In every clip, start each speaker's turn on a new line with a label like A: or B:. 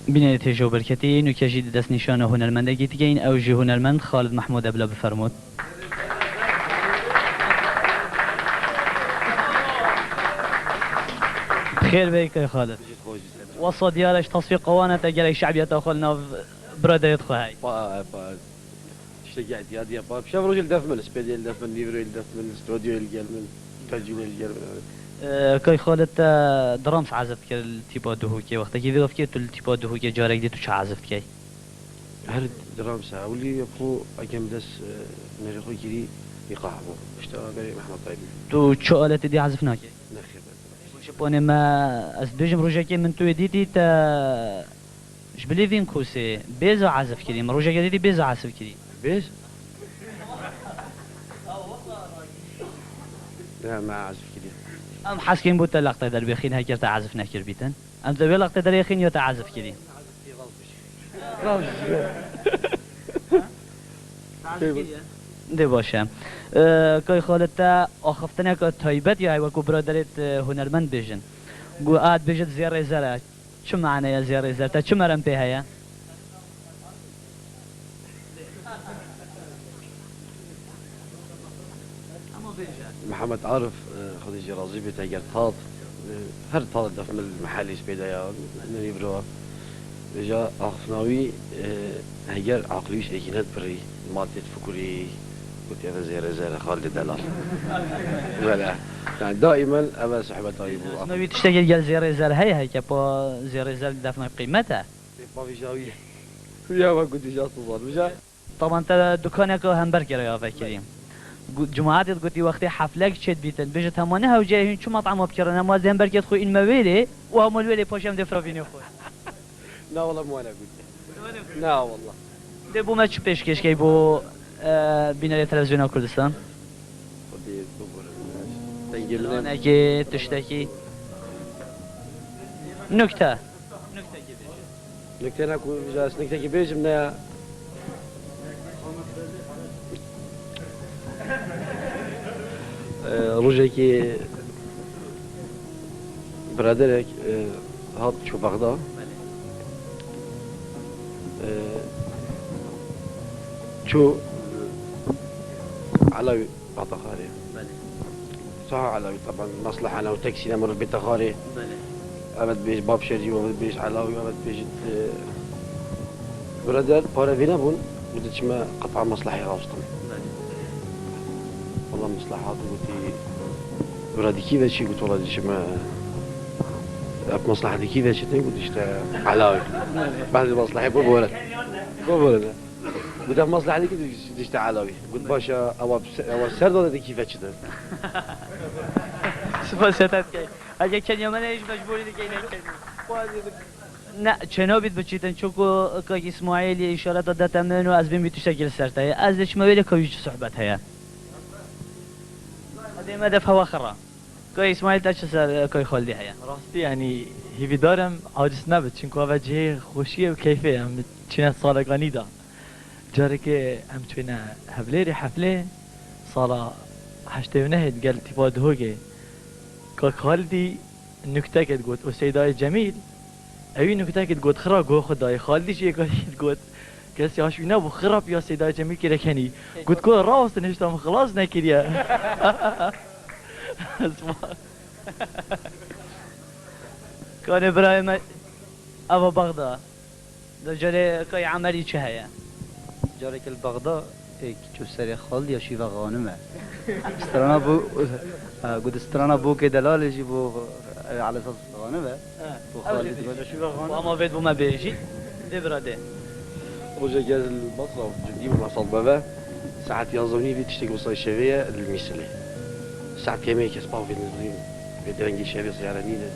A: بینید تیجو برکتی نوکیجی دست نشان هنرمندگی دیگه این اوجی هنرمند خالد محمود ابلا بفرمود. خير بك يا خالد. وصل ديالش تصفيق قوانة تجري الشعبية تاخذنا برادة يدخل هاي.
B: اشتقعت يا دي باب شاف رجل دف من سبيدي دف من ليفرو دف من استوديو الجل من ترجمة الجل.
A: كي خالد درامس عزفت كي التيبا دهوكي وقت كي ذوف كي التيبا دهوكي جارك دي توش عزفت كي.
B: هل درامس أولي يبقو أكمل دس نريخو كذي يقاعمو اشتغل بري محمد طيب.
A: تو شو آلة دي عزفنا كي؟
B: نخير.
A: شبوني ما أسبيجم روجاكي من تو ديتي تا شبلي فين كوسي بيزا عزف كذي مروجاكي دي بيزا عزف كذي.
B: بيز؟ لا ما عزف كذي.
A: ام حاسكين بوتا لقطة در بخين هكذا تعزف نكر بيتن ام تبي لقطة در يخين يو تعزف كذي دي باشم كاي خالتا آخفتنا که تایبت یا وکو برادرت هنرمند بیجن گو آد بیجت زیر زره چه معنی یا زیر زره تا چه مرم به هیا
B: محمد عارف خديجة رازي بتاجر طاط هر طاط دف من المحل سبيدايا من يبروا جا أخفناوي هجر عقليش أكيد بري ما تفكري كنت أنا زير خالد دلال ولا يعني دائما أبى صحبة طيب
A: نبي تشتغل جل زیر زره هي كبا زیر زره دفن قيمتها
B: ما في جاوي ويا ما كنت جا تصور وجا
A: طبعا انت دكانك همبرجر يا فكريم جماعات قلتي وقتي حفلك شد بيتن بيجت همانه وجايين شو مطعم بكرنا ما زين بركة خو إن مويلي وهم الويلي باشم دفرا فيني خو
B: لا والله مو أنا قلت لا والله
A: ده بو ما تشوفش كيش كي بو بين التلفزيون كردستان
B: خدي تبور
A: أنا كي تشتكي نكتة
B: نكتة ناكو جالس نكتة كي بيجي منا روجيكي برادرك هاد شو بغداد شو علاوي بعطخاري صح علاوي طبعا مصلحة أنا وتاكسي نمر بتخاري أبد بيج باب شرجي وأبد بيج علاوي وأبد بيج برادر بارا فينا بون بدتش ما قطع مصلحة راوستم والله مصلحات قلتي برادي كيف شيء قلت والله ديش ما مصلحتي كيف شيء قلت اشتا علاوي بعد المصلحة بقولك قلت مصلحتي كيف اشتا علاوي قلت باشا أو سرد ولا كيف شيء
A: سپاسات کی اگه کنیا من ایش مجبوری دیگه نه چنا بید بچیتن چوکو که اسماعیل اشاره داده من و از بین بیتوشتگل سرتای از دش مویل کویش صحبت هیا هذه ما دفع وخرة كوي اسماعيل تاش سر كوي خالدي هيا
C: راستي يعني هي بدارم عاجز نبت چنكو وجهه خوشيه وكيفه هم چنه صادقاني دا جاري که هم چنه هبليري حفله صالا هشته ونهد قال تبا دهوگه که خالدي نكته كد قلت وسيداي جميل اوي نكته كد قلت خرا قو خداي خالدي شي قلت كاس يا شوينا بخرب يا سيداي جميل كده كني قلت كو راس نشتم خلاص نكريا كان ابراهيم ابو بغداد جاري كاي عملي چه هيا
D: جاري كل بغداد ايك چو سري خالد يا شيفا غانمه استرانا بو قد استرانا بو كدلال يجي بو على اساس غانمه بو خالد قال شيفا غانمه
A: وما فيد وما بيجي دي براده
B: رجع جاز المصرف جدي ومصل بابا ساعات يظني في تشتكي وصاي شويه المثلي ساعات كمية كسبان في النزلين بدرنجي شويه صيارة نيلة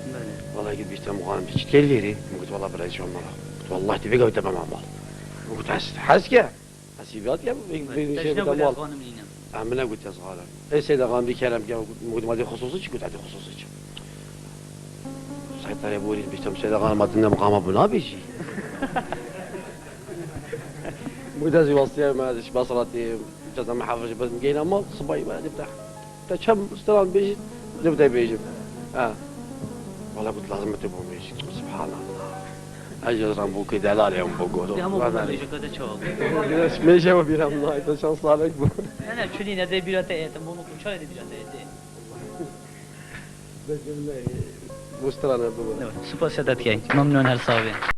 B: والله قلت بيشتري مغانم تشتكي ليري قلت والله براي شو مرة قلت والله تبي قوي تبع مع بعض قلت حاسكه حسيبيات يا في شيء بتموال أنا قلت يا صغار اي سيدة غانم بكلام قلت ما دي خصوصي قلت عندي خصوصي سيطر يا بوري بيشتم سيدة غانم ما دنا مقامة بنا بيجي مدازي وصية ما ادري بصرتي جزا محافظ بس مجينا ما صباي ما نفتح كم استران بيجي نبدا بيجي والله قلت لازم تبون بيجي سبحان الله اجر بوك دلال يوم بقول
A: همو
B: ما
A: بیشه کده چاق
B: اسمه جوا بيرم نايت شان صالك بو
A: نه چونی نده بیرات ایتم بونو کنچای بیرات ایتم
B: مسترانا بو
A: سپاس داد کی ممنون هر صاحب